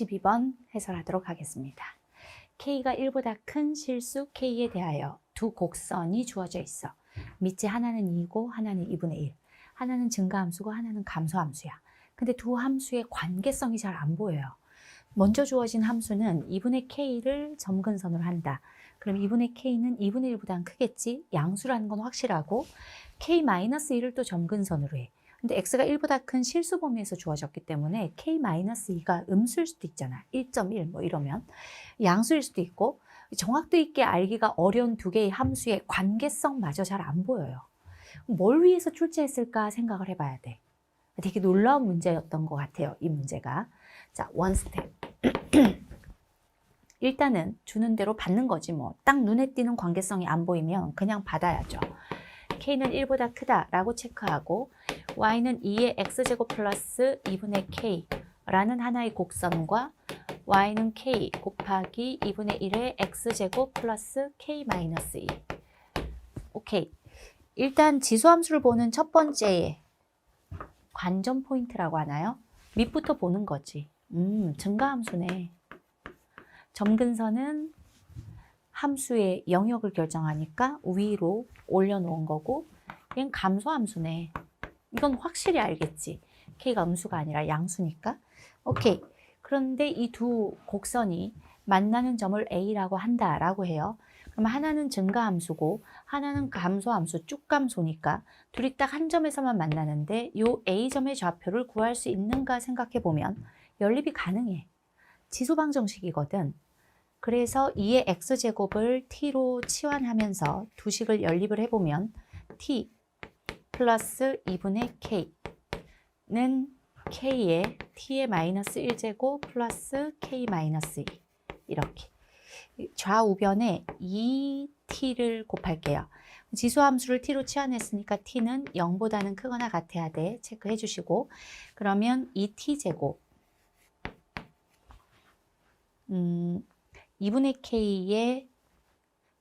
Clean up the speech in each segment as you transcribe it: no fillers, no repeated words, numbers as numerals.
22번 해설하도록 하겠습니다. K가 1보다 큰 실수 K에 대하여 두 곡선이 주어져 있어. 밑에 하나는 2고 하나는 2분의 1. 하나는 증가함수고 하나는 감소함수야. 근데 두 함수의 관계성이 잘 안 보여요. 먼저 주어진 함수는 2분의 K를 점근선으로 한다. 그럼 2분의 K는 2분의 1보다는 크겠지? 양수라는 건 확실하고 K-1을 또 점근선으로 해. 근데 x가 1보다 큰 실수 범위에서 주어졌기 때문에 K-2가 음수일 수도 있잖아. 1.1 뭐 이러면 양수일 수도 있고 정확도 있게 알기가 어려운 두 개의 함수의 관계성마저 잘 안 보여요. 뭘 위해서 출제했을까 생각을 해봐야 돼. 되게 놀라운 문제였던 것 같아요. 이 문제가. 자, 원 스텝. 일단은 주는 대로 받는 거지 뭐. 딱 눈에 띄는 관계성이 안 보이면 그냥 받아야죠. K는 1보다 크다라고 체크하고 Y는 2의 X제곱 플러스 2분의 K라는 하나의 곡선과 Y는 K 곱하기 2분의 1의 X제곱 플러스 K-2. 오케이. 일단 지수함수를 보는 첫 번째 관전 포인트라고 하나요? 밑부터 보는 거지. 증가함수네. 점근선은 함수의 영역을 결정하니까 위로 올려놓은 거고 얘는 감소함수네. 이건 확실히 알겠지. K가 음수가 아니라 양수니까. 오케이. 그런데 이 두 곡선이 만나는 점을 A라고 한다라고 해요. 그럼 하나는 증가함수고 하나는 감소함수, 쭉감소니까 둘이 딱 한 점에서만 만나는데 이 A점의 좌표를 구할 수 있는가 생각해보면 연립이 가능해. 지수방정식이거든. 그래서 2의 x제곱을 t로 치환하면서 두 식을 연립을 해보면 t 플러스 2분의 k는 k의 t의 마이너스 1제곱 플러스 k 마이너스 2 이렇게 좌우변에 2t를 곱할게요. 지수함수를 t로 치환했으니까 t는 0보다는 크거나 같아야 돼. 체크해 주시고 그러면 2t제곱 2분의 k의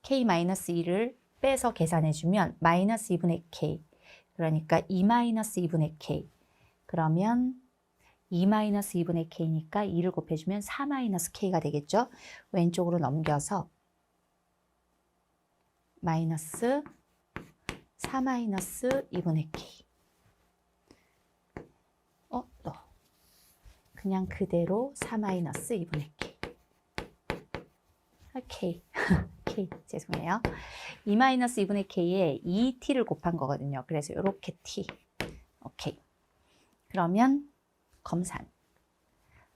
k-2를 빼서 계산해주면 마이너스 2분의 k 그러니까 2-2분의 k 그러면 2-2분의 k니까 2를 곱해주면 4-k가 되겠죠. 왼쪽으로 넘겨서 마이너스 4-2분의 k 또 그냥 그대로 4-2분의 k K, K, 죄송해요. 2-2분의 K에 2T를 곱한 거거든요. 그래서 이렇게 T. 오케이. 그러면 검산.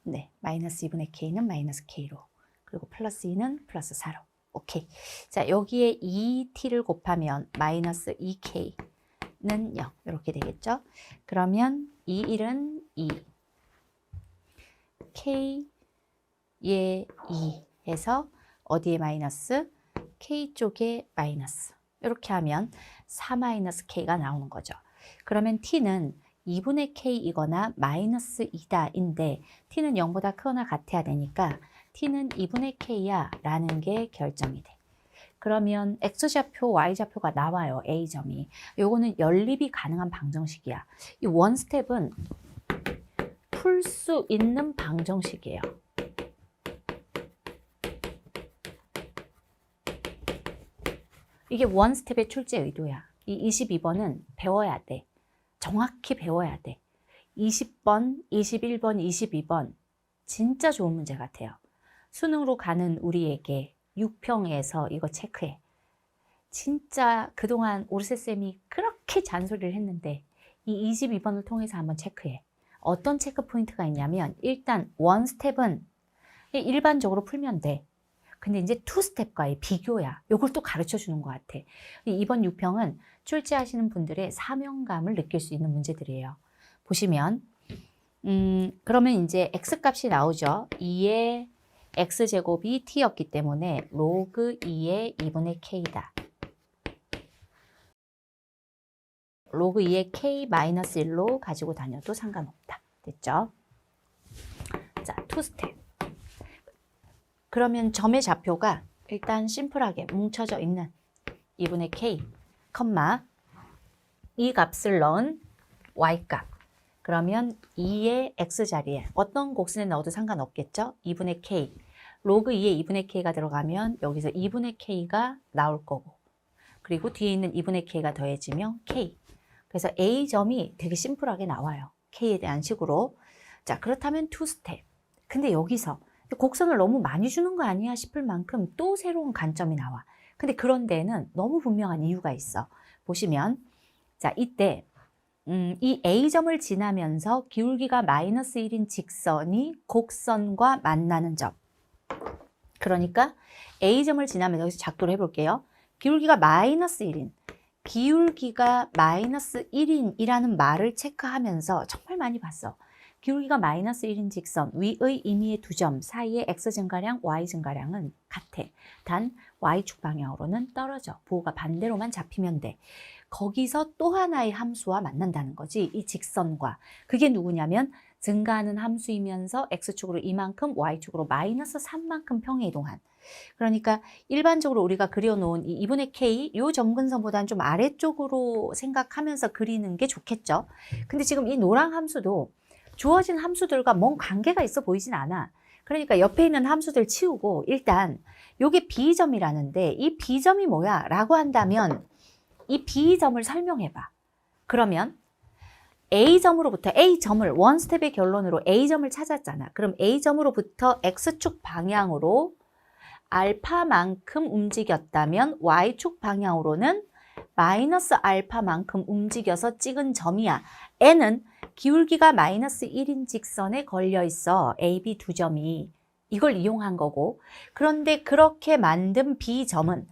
네, 마이너스 2분의 K는 마이너스 K로. 그리고 플러스 2는 플러스 4로. 오케이. 자, 여기에 2T를 곱하면 마이너스 2K는 0. 이렇게 되겠죠? 그러면 2, 1은 2. K에 2 해서 어디에 마이너스? K 쪽에 마이너스. 이렇게 하면 4-K가 나오는 거죠. 그러면 T는 2분의 K이거나 마이너스 2다인데 T는 0보다 크거나 같아야 되니까 T는 2분의 K야 라는 게 결정이 돼. 그러면 X좌표, Y좌표가 나와요. A점이. 요거는 연립이 가능한 방정식이야. 이 원스텝은 풀 수 있는 방정식이에요. 이게 원스텝의 출제 의도야. 이 22번은 배워야 돼. 정확히 배워야 돼. 20번, 21번, 22번 진짜 좋은 문제 같아요. 수능으로 가는 우리에게 6평에서 이거 체크해. 진짜 그동안 오르세쌤이 그렇게 잔소리를 했는데 이 22번을 통해서 한번 체크해. 어떤 체크 포인트가 있냐면 일단 원스텝은 일반적으로 풀면 돼. 근데 이제 투스텝과의 비교야. 이걸 또 가르쳐 주는 것 같아. 이번 6평은 출제하시는 분들의 사명감을 느낄 수 있는 문제들이에요. 보시면 그러면 이제 x값이 나오죠. 2의 x제곱이 t였기 때문에 로그 2의 2분의 k다. 로그 2의 k-1로 가지고 다녀도 상관없다. 됐죠? 자, 투스텝. 그러면 점의 좌표가 일단 심플하게 뭉쳐져 있는 2분의 k, 이 값을 넣은 y값. 그러면 2의 x자리에 어떤 곱선에 넣어도 상관없겠죠? 2분의 k. 로그 2의 2분의 k가 들어가면 여기서 2분의 k가 나올 거고, 그리고 뒤에 있는 2분의 k가 더해지면 k. 그래서 A점이 되게 심플하게 나와요. k에 대한 식으로. 자, 그렇다면 2스텝. 근데 여기서 곡선을 너무 많이 주는 거 아니야 싶을 만큼 또 새로운 관점이 나와. 근데 그런 데에는 너무 분명한 이유가 있어. 보시면, 자, 이때 이 A점을 지나면서 기울기가 마이너스 1인 직선이 곡선과 만나는 점. 그러니까 A점을 지나면서 여기서 작도를 해볼게요. 기울기가 마이너스 1인, 기울기가 마이너스 1인이라는 말을 체크하면서 정말 많이 봤어. 기울기가 마이너스 1인 직선 위의 임의의 두 점 사이의 x 증가량, y 증가량은 같아. 단 y축 방향으로는 떨어져. 부호가 반대로만 잡히면 돼. 거기서 또 하나의 함수와 만난다는 거지. 이 직선과. 그게 누구냐면 증가하는 함수이면서 x축으로 이만큼, y축으로 마이너스 3만큼 평행 이동한. 그러니까 일반적으로 우리가 그려놓은 이 2분의 k, 요 점근선보다는 좀 아래쪽으로 생각하면서 그리는 게 좋겠죠. 근데 지금 이 노랑 함수도 주어진 함수들과 뭔 관계가 있어 보이진 않아. 그러니까 옆에 있는 함수들 치우고 일단 요게 B점이라는데 이 B점이 뭐야? 라고 한다면 이 B점을 설명해봐. 그러면 A점으로부터 A점을 원스텝의 결론으로 A점을 찾았잖아. 그럼 A점으로부터 X축 방향으로 알파만큼 움직였다면 Y축 방향으로는 마이너스 알파만큼 움직여서 찍은 점이야. N은 기울기가 마이너스 1인 직선에 걸려 있어. A, B 두 점이. 이걸 이용한 거고. 그런데 그렇게 만든 B점은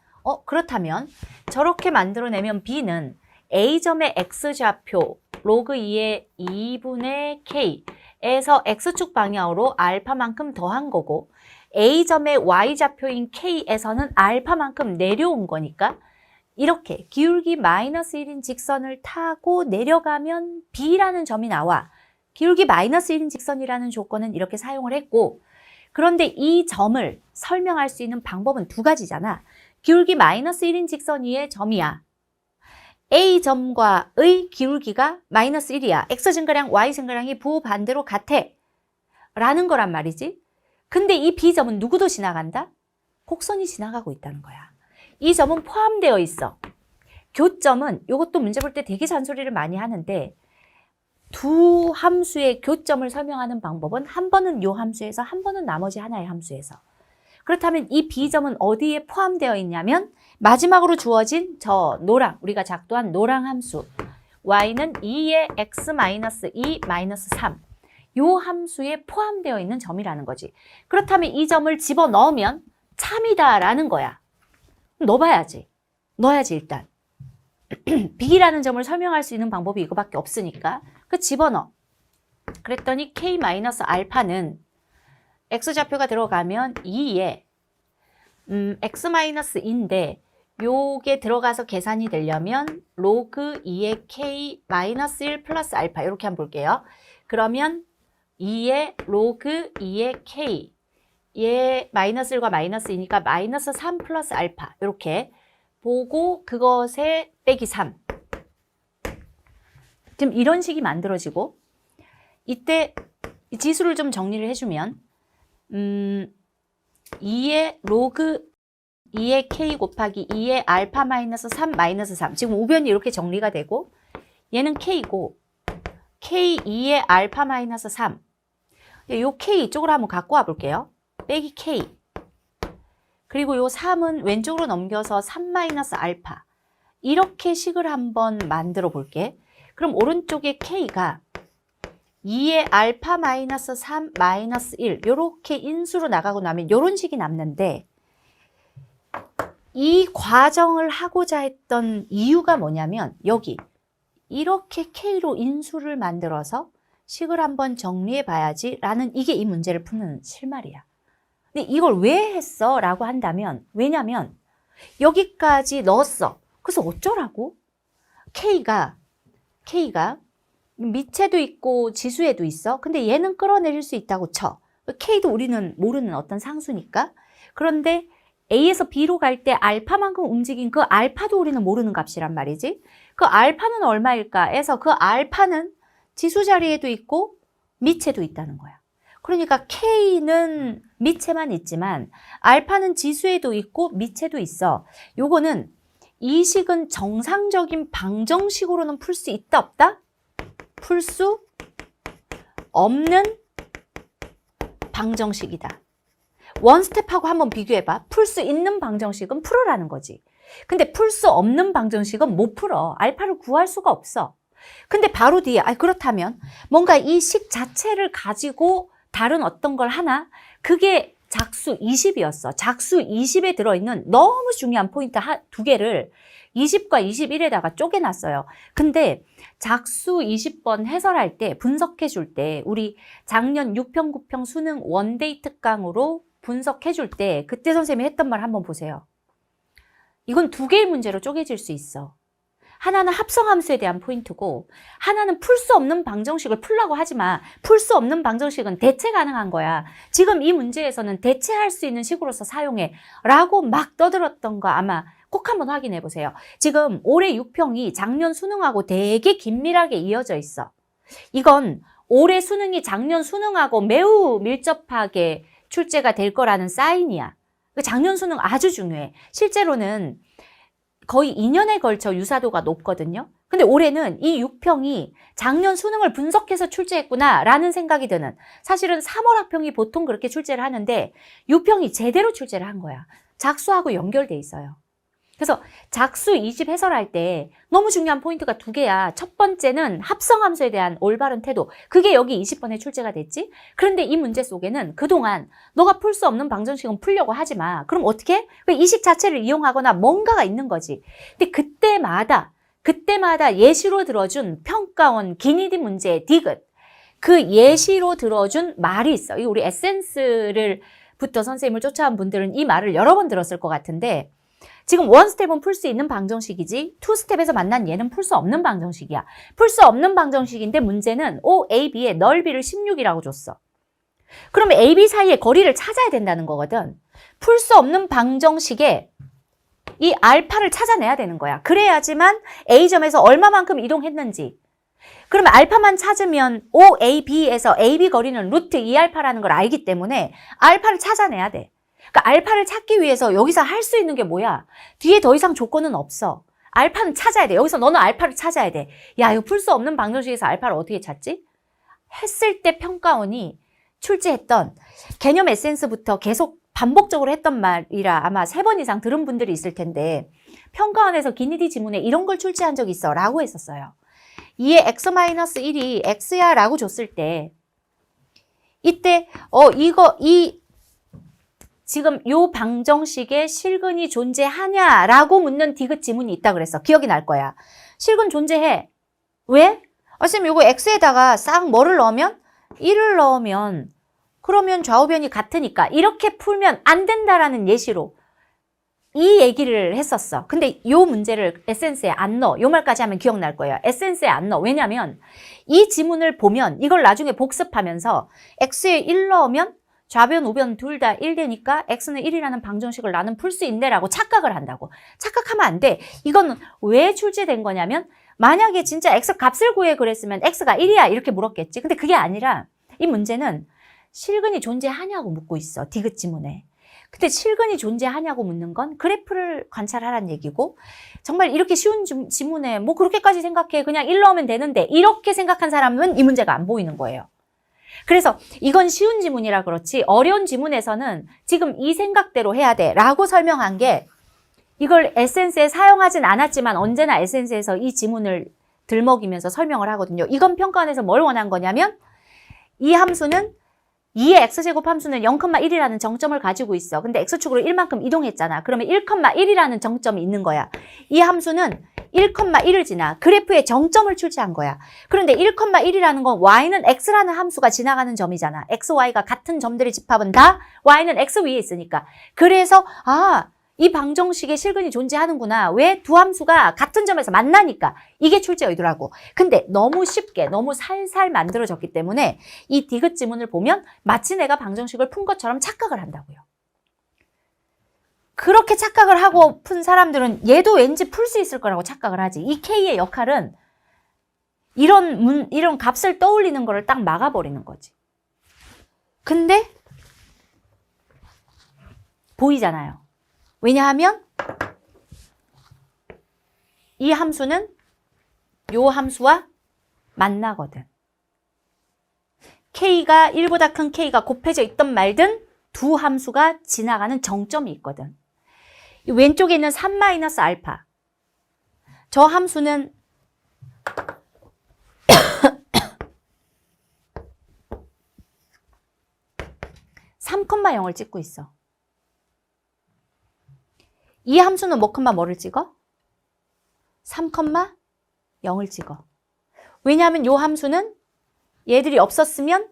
그렇다면 저렇게 만들어내면 B는 A점의 X좌표 로그 2의 2분의 K에서 X축 방향으로 알파만큼 더한 거고, A점의 Y좌표인 K에서는 알파만큼 내려온 거니까 이렇게 기울기 마이너스 1인 직선을 타고 내려가면 B라는 점이 나와. 기울기 마이너스 1인 직선이라는 조건은 이렇게 사용을 했고, 그런데 이 점을 설명할 수 있는 방법은 두 가지잖아. 기울기 마이너스 1인 직선 위의 점이야. A점과의 기울기가 마이너스 1이야. X 증가량, Y 증가량이 부호 반대로 같아. 라는 거란 말이지. 근데 이 B점은 누구도 지나간다? 곡선이 지나가고 있다는 거야. 이 점은 포함되어 있어. 교점은 이것도 문제 볼 때 되게 잔소리를 많이 하는데 두 함수의 교점을 설명하는 방법은 한 번은 이 함수에서 한 번은 나머지 하나의 함수에서. 그렇다면 이 B점은 어디에 포함되어 있냐면 마지막으로 주어진 저 노랑, 우리가 작도한 노랑 함수 y는 2의 x-2-3 요 함수에 포함되어 있는 점이라는 거지. 그렇다면 이 점을 집어넣으면 참이다라는 거야. 넣어봐야지. 넣어야지 일단. B라는 점을 설명할 수 있는 방법이 이거밖에 없으니까 그 집어넣어. 그랬더니 K-알파는 X좌표가 들어가면 2에 X-인데 요게 들어가서 계산이 되려면 로그 2의 K-1 플러스 알파 이렇게 한번 볼게요. 그러면 2의 로그 2의 K 얘 마이너스 1과 마이너스 2니까 마이너스 3 플러스 알파 이렇게 보고 그것에 빼기 3. 지금 이런 식이 만들어지고 이때 지수를 좀 정리를 해주면 2의 로그 2의 K 곱하기 2의 알파 마이너스 3 마이너스 3 지금 우변이 이렇게 정리가 되고 얘는 K고 K2의 알파 마이너스 3 요 K 이쪽으로 한번 갖고 와 볼게요. 빼기 K 그리고 요 3은 왼쪽으로 넘겨서 3 마이너스 알파 이렇게 식을 한번 만들어 볼게. 그럼 오른쪽에 K가 2의 알파 마이너스 3 마이너스 1 요렇게 인수로 나가고 나면 요런 식이 남는데 이 과정을 하고자 했던 이유가 뭐냐면 여기 이렇게 K로 인수를 만들어서 식을 한번 정리해 봐야지 라는 이게 이 문제를 푸는 실마리야. 근데 이걸 왜 했어? 라고 한다면 왜냐면 여기까지 넣었어. 그래서 어쩌라고? K가 밑에도 있고 지수에도 있어. 근데 얘는 끌어내릴 수 있다고 쳐. K도 우리는 모르는 어떤 상수니까. 그런데 A에서 B로 갈 때 알파만큼 움직인 그 알파도 우리는 모르는 값이란 말이지. 그 알파는 얼마일까 해서 그 알파는 지수 자리에도 있고 미체도 있다는 거야. 그러니까 K는 미체만 있지만 알파는 지수에도 있고 미체도 있어. 요거는 이 식은 정상적인 방정식으로는 풀 수 있다 없다? 풀 수 없는 방정식이다. 원스텝하고 한번 비교해봐. 풀 수 있는 방정식은 풀어라는 거지. 근데 풀 수 없는 방정식은 못 풀어. 알파를 구할 수가 없어. 근데 바로 뒤에 그렇다면 뭔가 이 식 자체를 가지고 다른 어떤 걸 하나? 그게 작수 20이었어. 작수 20에 들어있는 너무 중요한 포인트 두 개를 20과 21에다가 쪼개놨어요. 근데 작수 20번 해설할 때, 분석해 줄 때, 우리 작년 6평, 9평 수능 원데이 특강으로 분석해 줄 때 그때 선생님이 했던 말 한번 보세요. 이건 두 개의 문제로 쪼개질 수 있어. 하나는 합성함수에 대한 포인트고 하나는 풀 수 없는 방정식을 풀라고 하지 마. 풀 수 없는 방정식은 대체 가능한 거야. 지금 이 문제에서는 대체할 수 있는 식으로서 사용해 라고 막 떠들었던 거 아마 꼭 한번 확인해 보세요. 지금 올해 6평이 작년 수능하고 되게 긴밀하게 이어져 있어. 이건 올해 수능이 작년 수능하고 매우 밀접하게 출제가 될 거라는 사인이야. 작년 수능 아주 중요해. 실제로는 거의 2년에 걸쳐 유사도가 높거든요. 근데 올해는 이 6평이 작년 수능을 분석해서 출제했구나 라는 생각이 드는, 사실은 3월 학평이 보통 그렇게 출제를 하는데 6평이 제대로 출제를 한 거야. 작수하고 연결돼 있어요. 그래서 작수 20 해설할 때 너무 중요한 포인트가 두 개야. 첫 번째는 합성함수에 대한 올바른 태도. 그게 여기 20번에 출제가 됐지. 그런데 이 문제 속에는 그동안 너가 풀 수 없는 방정식은 풀려고 하지 마. 그럼 어떻게? 이 식 자체를 이용하거나 뭔가가 있는 거지. 근데 그때마다 예시로 들어준 평가원 기니디 문제의 디귿. 그 예시로 들어준 말이 있어. 이 우리 에센스부터 선생님을 쫓아온 분들은 이 말을 여러 번 들었을 것 같은데, 지금 원스텝은 풀 수 있는 방정식이지 투스텝에서 만난 얘는 풀 수 없는 방정식이야. 풀 수 없는 방정식인데 문제는 OAB의 넓이를 16이라고 줬어. 그러면 AB 사이의 거리를 찾아야 된다는 거거든. 풀 수 없는 방정식에 이 알파를 찾아내야 되는 거야. 그래야지만 A점에서 얼마만큼 이동했는지. 그러면 알파만 찾으면 OAB에서 AB 거리는 루트 2알파라는 걸 알기 때문에 알파를 찾아내야 돼. 그러니까 알파를 찾기 위해서 여기서 할 수 있는 게 뭐야? 뒤에 더 이상 조건은 없어. 알파는 찾아야 돼. 여기서 너는 알파를 찾아야 돼. 야, 이거 풀 수 없는 방정식에서 알파를 어떻게 찾지? 했을 때 평가원이 출제했던 개념 에센스부터 계속 반복적으로 했던 말이라 아마 3번 이상 들은 분들이 있을 텐데, 평가원에서 기니디 지문에 이런 걸 출제한 적이 있어 라고 했었어요. 2의 x-1이 x야 라고 줬을 때 이때 지금 요 방정식에 실근이 존재하냐라고 묻는 디귿 지문이 있다 그랬어. 기억이 날 거야. 실근 존재해. 왜? 선생님 요거 x에다가 싹 뭐를 넣으면? 1을 넣으면 그러면 좌우변이 같으니까 이렇게 풀면 안 된다라는 예시로 이 얘기를 했었어. 근데 요 문제를 에센스에 안 넣어. 요 말까지 하면 기억날 거예요. 에센스에 안 넣어. 왜냐면 이 지문을 보면 이걸 나중에 복습하면서 x에 1 넣으면 좌변, 우변 둘 다 1 되니까 x는 1이라는 방정식을 나는 풀 수 있네 라고 착각을 한다고. 착각하면 안 돼. 이건 왜 출제된 거냐면 만약에 진짜 x 값을 구해 그랬으면 x가 1이야 이렇게 물었겠지. 근데 그게 아니라 이 문제는 실근이 존재하냐고 묻고 있어. 디귿 지문에. 근데 실근이 존재하냐고 묻는 건 그래프를 관찰하라는 얘기고, 정말 이렇게 쉬운 지문에 뭐 그렇게까지 생각해 그냥 1 넣으면 되는데 이렇게 생각한 사람은 이 문제가 안 보이는 거예요. 그래서 이건 쉬운 지문이라 그렇지 어려운 지문에서는 지금 이 생각대로 해야 돼 라고 설명한 게, 이걸 에센스에 사용하진 않았지만 언제나 에센스에서 이 지문을 들먹이면서 설명을 하거든요. 이건 평가원에서 뭘 원한 거냐면 이 함수는 2의 x제곱 함수는 0,1이라는 정점을 가지고 있어. 근데 x축으로 1만큼 이동했잖아. 그러면 1,1이라는 정점이 있는 거야. 이 함수는 1,1을 지나 그래프의 정점을 출제한 거야. 그런데 1,1이라는 건 y는 x라는 함수가 지나가는 점이잖아. x, y가 같은 점들의 집합은 다 y는 x 위에 있으니까. 그래서 이 방정식에 실근이 존재하는구나. 왜? 두 함수가 같은 점에서 만나니까. 이게 출제 의도라고. 근데 너무 쉽게, 너무 살살 만들어졌기 때문에 이 디귿 지문을 보면 마치 내가 방정식을 푼 것처럼 착각을 한다고요. 그렇게 착각을 하고 푼 사람들은 얘도 왠지 풀 수 있을 거라고 착각을 하지. 이 K의 역할은 이런 값을 떠올리는 거를 딱 막아버리는 거지. 근데 보이잖아요. 왜냐하면 이 함수는 요 함수와 만나거든. k가 1보다 큰 k가 곱해져 있던 말든 두 함수가 지나가는 정점이 있거든. 왼쪽에 있는 3-알파. 저 함수는 3,0을 찍고 있어. 이 함수는 뭐를 찍어? 3,0을 찍어. 왜냐하면 이 함수는 얘들이 없었으면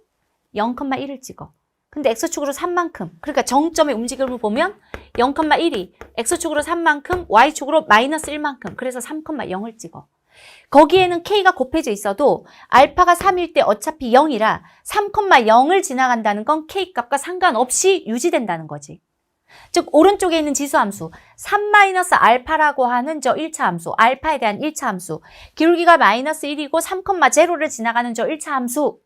0,1을 찍어. 근데 x축으로 3만큼. 그러니까 정점의 움직임을 보면 0,1이 x축으로 3만큼, y축으로 마이너스 1만큼. 그래서 3,0을 찍어. 거기에는 k가 곱해져 있어도 알파가 3일 때 어차피 0이라 3,0을 지나간다는 건 k 값과 상관없이 유지된다는 거지. 즉 오른쪽에 있는 지수함수 3-알파라고 하는 저 1차 함수, 알파에 대한 1차 함수, 기울기가 마이너스 1이고 3,0를 지나가는 저 1차 함수와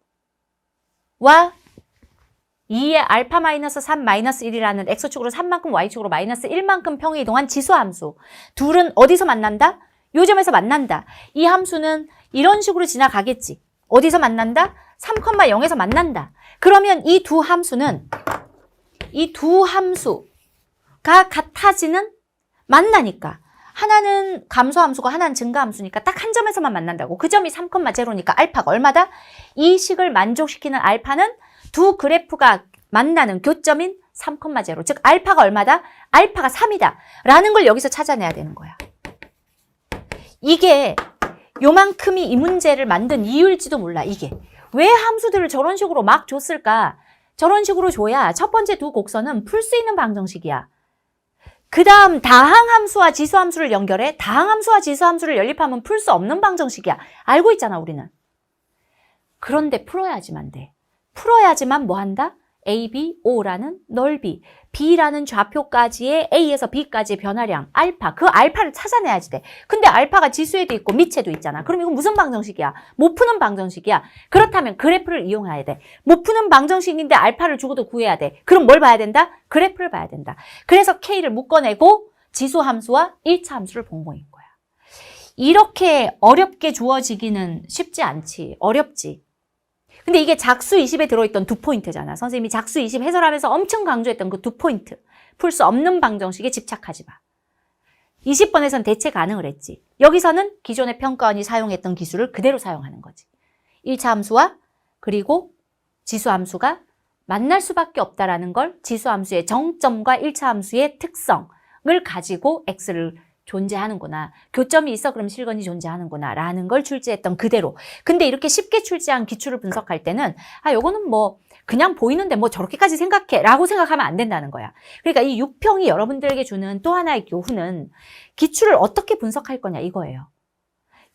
2의 알파 마이너스 3 마이너스 1이라는 x축으로 3만큼, y축으로 마이너스 1만큼 평이 이동한 지수함수. 둘은 어디서 만난다? 요점에서 만난다. 이 함수는 이런 식으로 지나가겠지. 어디서 만난다? 3,0에서 만난다. 그러면 이 두 함수가 같아지는 만나니까. 하나는 감소함수고 하나는 증가함수니까 딱 한 점에서만 만난다고. 그 점이 3,0니까 알파가 얼마다? 이 식을 만족시키는 알파는 두 그래프가 만나는 교점인 3,0. 즉 알파가 얼마다? 알파가 3이다. 라는 걸 여기서 찾아내야 되는 거야. 이게 요만큼이 이 문제를 만든 이유일지도 몰라. 이게 왜 함수들을 저런 식으로 막 줬을까? 저런 식으로 줘야 첫 번째 두 곡선은 풀 수 있는 방정식이야. 그 다음 다항함수와 지수함수를 연결해. 다항함수와 지수함수를 연립하면 풀 수 없는 방정식이야. 알고 있잖아 우리는. 그런데 풀어야지만 돼. 풀어야지만 뭐 한다? A, B, O라는 넓이, B라는 좌표까지의 A에서 B까지의 변화량, 알파, 그 알파를 찾아내야지 돼. 근데 알파가 지수에도 있고 밑에도 있잖아. 그럼 이건 무슨 방정식이야? 못 푸는 방정식이야. 그렇다면 그래프를 이용해야 돼. 못 푸는 방정식인데 알파를 주고도 구해야 돼. 그럼 뭘 봐야 된다? 그래프를 봐야 된다. 그래서 K를 묶어내고 지수함수와 1차 함수를 본 거인 거야. 이렇게 어렵게 주어지기는 쉽지 않지. 어렵지. 근데 이게 작수 20에 들어있던 두 포인트잖아. 선생님이 작수 20 해설하면서 엄청 강조했던 그 두 포인트. 풀 수 없는 방정식에 집착하지 마. 20번에선 대체 가능을 했지. 여기서는 기존의 평가원이 사용했던 기술을 그대로 사용하는 거지. 1차 함수와 그리고 지수함수가 만날 수밖에 없다라는 걸 지수함수의 정점과 1차 함수의 특성을 가지고 x를 존재하는구나. 교점이 있어 그럼 실건이 존재하는구나 라는 걸 출제했던 그대로. 근데 이렇게 쉽게 출제한 기출을 분석할 때는 요거는 뭐 그냥 보이는데 뭐 저렇게까지 생각해 라고 생각하면 안 된다는 거야. 그러니까 이 6평이 여러분들에게 주는 또 하나의 교훈은 기출을 어떻게 분석할 거냐 이거예요.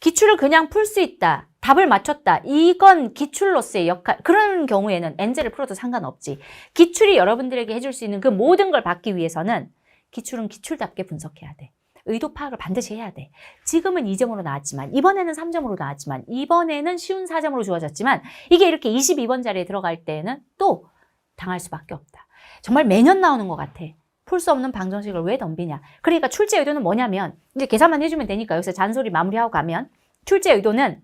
기출을 그냥 풀 수 있다. 답을 맞췄다. 이건 기출로서의 역할. 그런 경우에는 N제를 풀어도 상관없지. 기출이 여러분들에게 해줄 수 있는 그 모든 걸 받기 위해서는 기출은 기출답게 분석해야 돼. 의도 파악을 반드시 해야 돼. 지금은 2점으로 나왔지만 이번에는 3점으로 나왔지만 이번에는 쉬운 4점으로 주어졌지만 이게 이렇게 22번 자리에 들어갈 때는 또 당할 수밖에 없다. 정말 매년 나오는 것 같아. 풀 수 없는 방정식을 왜 덤비냐. 그러니까 출제 의도는 뭐냐면 이제 계산만 해주면 되니까 여기서 잔소리 마무리하고 가면 출제 의도는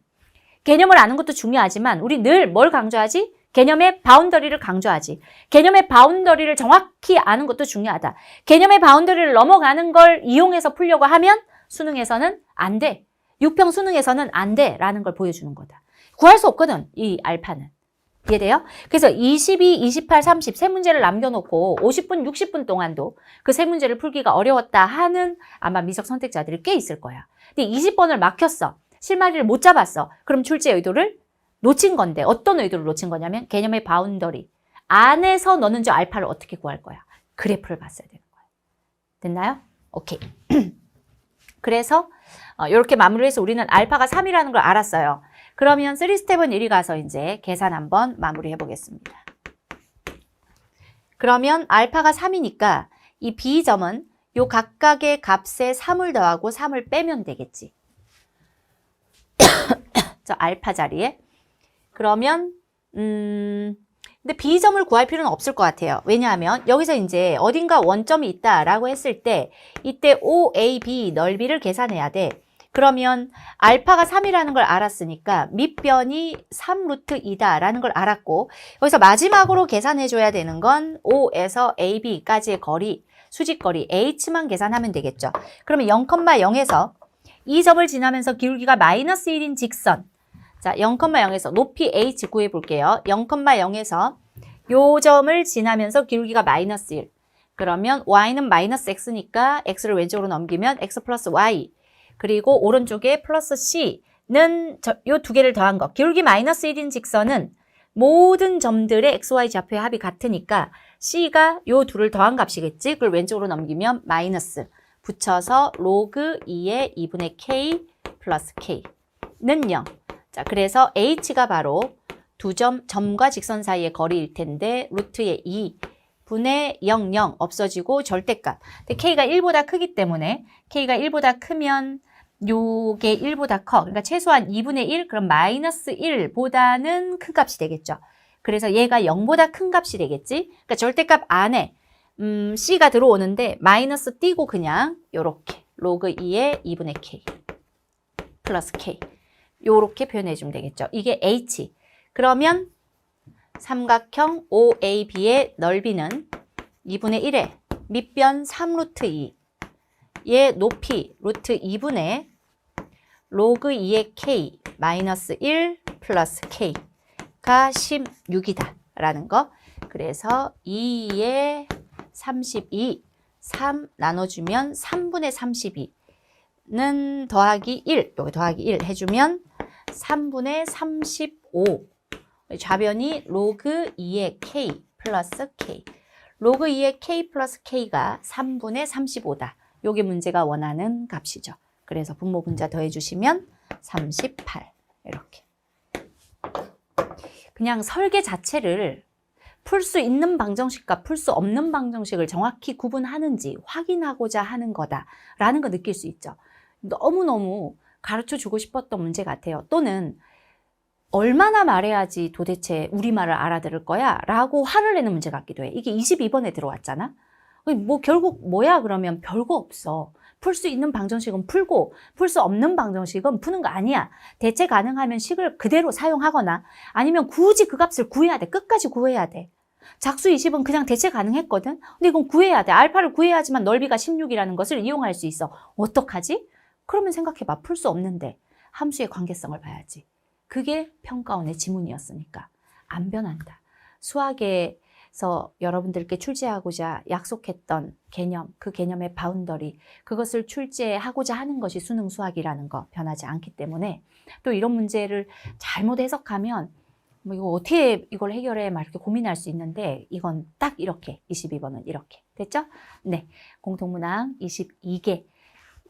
개념을 아는 것도 중요하지만 우리 늘 뭘 강조하지? 개념의 바운더리를 강조하지. 개념의 바운더리를 정확히 아는 것도 중요하다. 개념의 바운더리를 넘어가는 걸 이용해서 풀려고 하면 수능에서는 안 돼. 6평 수능에서는 안 돼 라는 걸 보여주는 거다. 구할 수 없거든 이 알파는. 이해돼요? 그래서 22, 28, 30 세 문제를 남겨놓고 50분, 60분 동안도 그 세 문제를 풀기가 어려웠다 하는 아마 미적 선택자들이 꽤 있을 거야. 근데 20번을 막혔어. 실마리를 못 잡았어. 그럼 출제 의도를 놓친 건데 어떤 의도를 놓친 거냐면 개념의 바운더리 안에서 너는 저 알파를 어떻게 구할 거야? 그래프를 봤어야 되는 거야. 됐나요? 오케이. 그래서 이렇게 마무리를 해서 우리는 알파가 3이라는 걸 알았어요. 그러면 3스텝은 이리 가서 이제 계산 한번 마무리해 보겠습니다. 그러면 알파가 3이니까 이 B점은 요 각각의 값에 3을 더하고 3을 빼면 되겠지. 저 알파 자리에. 그러면 근데 B점을 구할 필요는 없을 것 같아요. 왜냐하면 여기서 이제 어딘가 원점이 있다라고 했을 때 이때 OAB 넓이를 계산해야 돼. 그러면 알파가 3이라는 걸 알았으니까 밑변이 3루트 2다라는 걸 알았고 여기서 마지막으로 계산해줘야 되는 건 O에서 AB까지의 거리, 수직거리 H만 계산하면 되겠죠. 그러면 0,0에서 이 점을 지나면서 기울기가 마이너스 1인 직선. 자, 0,0에서 높이 H 구해볼게요. 0,0에서 요 점을 지나면서 기울기가 마이너스 1. 그러면 Y는 마이너스 X니까 X를 왼쪽으로 넘기면 X 플러스 Y. 그리고 오른쪽에 플러스 C는 요 두 개를 더한 거. 기울기 마이너스 1인 직선은 모든 점들의 XY 좌표의 합이 같으니까 C가 요 둘을 더한 값이겠지. 그걸 왼쪽으로 넘기면 마이너스. 붙여서 로그 2의 2분의 K 플러스 K는 0. 자, 그래서 H가 바로 두 점과 직선 사이의 거리일 텐데 루트의 2분의 00 없어지고 절대값. 근데 K가 1보다 크기 때문에 K가 1보다 크면 요게 1보다 커. 그러니까 최소한 2분의 1, 그럼 마이너스 1보다는 큰 값이 되겠죠. 그래서 얘가 0보다 큰 값이 되겠지. 그러니까 절대값 안에 C가 들어오는데 마이너스 띄고 그냥 요렇게 로그 2의 2분의 K 플러스 K 요렇게 표현해 주면 되겠죠. 이게 H. 그러면 삼각형 OAB의 넓이는 2분의 1에 밑변 3루트 2의 높이 루트 2분의 로그 2의 K 마이너스 1 플러스 K가 16이다 라는 거. 그래서 2의 32, 3 나눠주면 3분의 32는 더하기 1, 여기 더하기 1 해주면 3분의 35. 좌변이 로그 2의 K 플러스 K. 로그 2의 K 플러스 K가 3분의 35다. 요게 문제가 원하는 값이죠. 그래서 분모 분자 더해주시면 38. 이렇게. 그냥 설계 자체를 풀 수 있는 방정식과 풀 수 없는 방정식을 정확히 구분하는지 확인하고자 하는 거다라는 거 느낄 수 있죠. 너무너무 가르쳐주고 싶었던 문제 같아요. 또는 얼마나 말해야지 도대체 우리말을 알아들을 거야? 라고 화를 내는 문제 같기도 해. 이게 22번에 들어왔잖아? 뭐 결국 뭐야 그러면 별거 없어. 풀 수 있는 방정식은 풀고 풀 수 없는 방정식은 푸는 거 아니야. 대체 가능하면 식을 그대로 사용하거나 아니면 굳이 그 값을 구해야 돼. 끝까지 구해야 돼. 작수 20은 그냥 대체 가능했거든. 근데 이건 구해야 돼. 알파를 구해야지만 넓이가 16이라는 것을 이용할 수 있어. 어떡하지? 그러면 생각해봐. 풀 수 없는데 함수의 관계성을 봐야지. 그게 평가원의 지문이었으니까 안 변한다. 수학에서 여러분들께 출제하고자 약속했던 개념, 그 개념의 바운더리, 그것을 출제하고자 하는 것이 수능 수학이라는 거 변하지 않기 때문에 또 이런 문제를 잘못 해석하면 뭐 이거 어떻게 이걸 해결해 막 이렇게 고민할 수 있는데 이건 딱 이렇게 22번은 이렇게 됐죠? 네, 공통문항 22개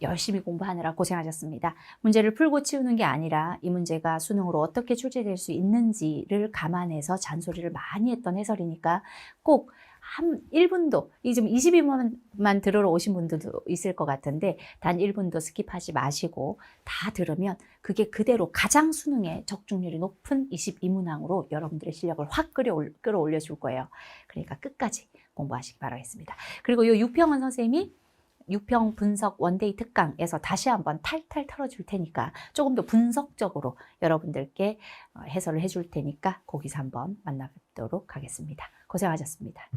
열심히 공부하느라 고생하셨습니다. 문제를 풀고 치우는 게 아니라 이 문제가 수능으로 어떻게 출제될 수 있는지를 감안해서 잔소리를 많이 했던 해설이니까 꼭 한 1분도, 이 지금 22번만 들으러 오신 분들도 있을 것 같은데 단 1분도 스킵하지 마시고 다 들으면 그게 그대로 가장 수능에 적중률이 높은 22문항으로 여러분들의 실력을 확 끌어올려 줄 거예요. 그러니까 끝까지 공부하시기 바라겠습니다. 그리고 이 유평은 선생님이 유평 분석 원데이 특강에서 다시 한번 탈탈 털어줄 테니까 조금 더 분석적으로 여러분들께 해설을 해줄 테니까 거기서 한번 만나뵙도록 하겠습니다. 고생하셨습니다.